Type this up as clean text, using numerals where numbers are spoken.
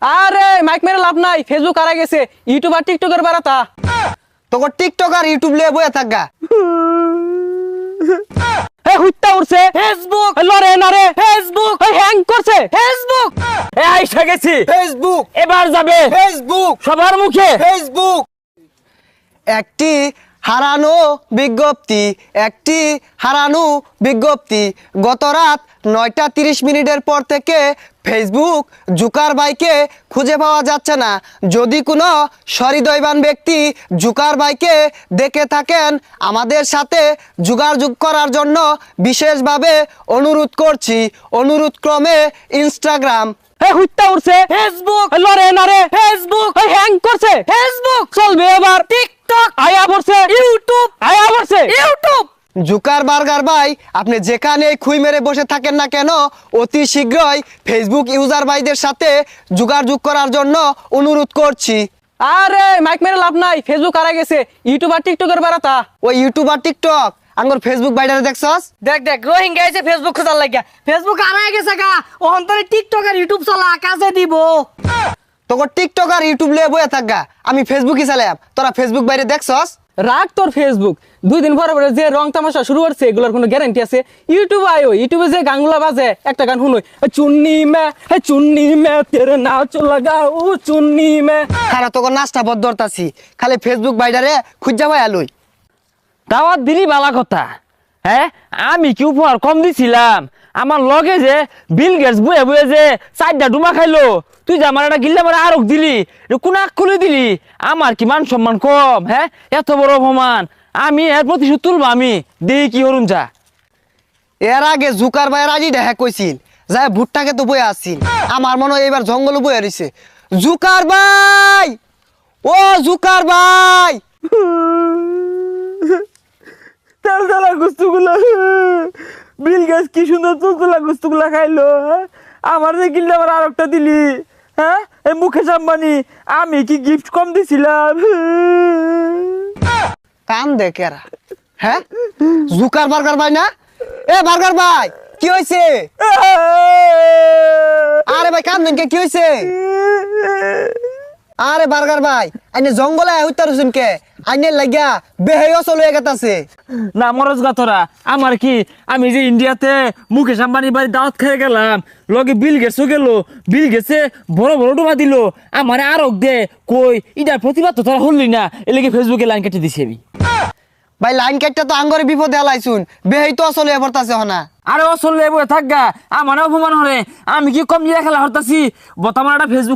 আরে মাইক মেরে লাভ নাই, ফেসবুক হারা গেছে, ইউটিউব আর টিকটকের বারাতা। তোকে টিকটক আর ইউটিউব লিয়ে বয়ে থাকা। এ হুইটটা উড়ছে ফেসবুক, লরে না রে ফেসবুক, হ্যাং করছে ফেসবুক। এ আইসা গেছি ফেসবুক, এবার যাবে ফেসবুক, সবার মুখে ফেসবুক। একটি হারানো বিজ্ঞপ্তি, একটি হারানো বিজ্ঞপ্তি। গত রাত 9:30 পর থেকে ফেসবুক জুকারবার্গকে খুঁজে পাওয়া যাচ্ছে না। যদি কোনো সহৃদয়বান ব্যক্তি জুকারবার্গকে দেখে থাকেন, আমাদের সাথে যোগাযোগ করার জন্য বিশেষভাবে অনুরোধ করছি। অনুরোধ ক্রমে ইনস্টাগ্রাম। এ হুইটটা উড়ছে ফেসবুক, লরে না রে ফেসবুক, হ্যাং করছে ফেসবুক। চলবে এবার টিকটক, আয়া পড়ছে ইউটিউব, আয়া পড়ছে ইউটিউব। জুকারবার্গার ভাই, আপনি যেখানে খুই মেরে বসে থাকেন না কেন, অতি শীঘ্রই ফেসবুক ইউজার ভাইদের সাথে যোগাযোগ করার জন্য অনুরোধ করছি। আরে মাইক মেরে লাভ নাই, ফেসবুক হারা গেছে, ইউটিউব আর টিকটকের বারাতা। ওই ইউটিউব আর টিকটক আঙ্গর ফেসবুক বাইরে দেখছস? দেখ দেখ রোহিঙ্গা এসে ফেসবুক খোঁজার লাগিয়া ফেসবুক হারাই গেছে গা, ওহন তোরে টিকটক আর ইউটিউব চলা কাজে দিব। তোকে টিকটক আর ইউটিউব লিয়ে বয়ে থাকা, আমি ফেসবুকই চালাম, তোরা ফেসবুক বাইরে দেখছস? রাখ তোর ফেসবুক, 2 দিন পরে পরে যে রং তামাশা শুরু করছে এগুলোর কোনো গ্যারান্টি আছে? ইউটিউবে আয়ো, ইউটিউবে যে গানগুলা বাজে, একটা গান শুনোই, চুন্নি মে তেরে নাচ লাগা ও চুন্নি মে। খারা তোকে নাচটা বদরতাছি, খালি ফেসবুক বাইরে খুঁজা ভাই আলুই। দাওয়াত দিলি বালা কথা। হ্যাঁ, আমি কি উপহার কম দিছিলাম? আমার লগে যে বিল গেটস বয়ে বয়ে যে 4টা ডুমা খাইলো, তুই যে আমার একটা গিল্লা মারা আরক দিলি, কোন খুলে দিলি? আমার কি মান সম্মান কম? হ্যাঁ, এত বড় অপমান, আমি এর প্রতিশোধ তুলবো। আমি দেই কি হরুন যা। এর আগে জুকার ভাইয়ের আজি দেখা কইছিল, যায় ভুট্টাকে তো বয়ে আসছিল। আমার মনে হয় এবার জঙ্গল বয়ে রইছে। জুকার ভাই, ও জুকার ভাই, তেলতেলা গুস্তুগুলা, বিল গাছ কি সুন্দর তুলতুলা গুস্তুগুলা খাইলো। আমার যে গিল্লা আমার আরেকটা দিলি। হ্যাঁ, এই মুকেশ আম্বানি, আমি কি গিফট কম দিছিলাম? কান দেখে এরা। হ্যাঁ, জুকার বার্গার ভাই না? এ বার্গার ভাই, কি হয়েছে? আরে ভাই কান দেন, কি হয়েছে? আরে বার্গার ভাই, আইনে জঙ্গলে হইতার হুসেন কে? আইনে লাগিয়া বেহেও চলে গেতাছে। না মরজ গাতরা, আমার কি, আমি যে ইন্ডিয়াতে মুকেশ আম্বানি বাড়ি দাওয়াত খেয়ে গেলাম, লগে বিল গেটসও গেল, বিল গেছে বড় বড় ডুবা দিল, আমার আরক দে কই, ইটার প্রতিবাদ তো তোরা হলি না, এলাকে ফেসবুকে লাইন কেটে দিছি আমি। ভাই লাইন কাটটা তো আঙ্গরে বিপদে আলাইছুন, বেহেই তো চলে পড়তাছে হনা। আরে ও চললে থাকগা, আমার অপমান হরে, আমি কি কম জিরা খেলা হরতাছি? বর্তমান একটা ফেসবুক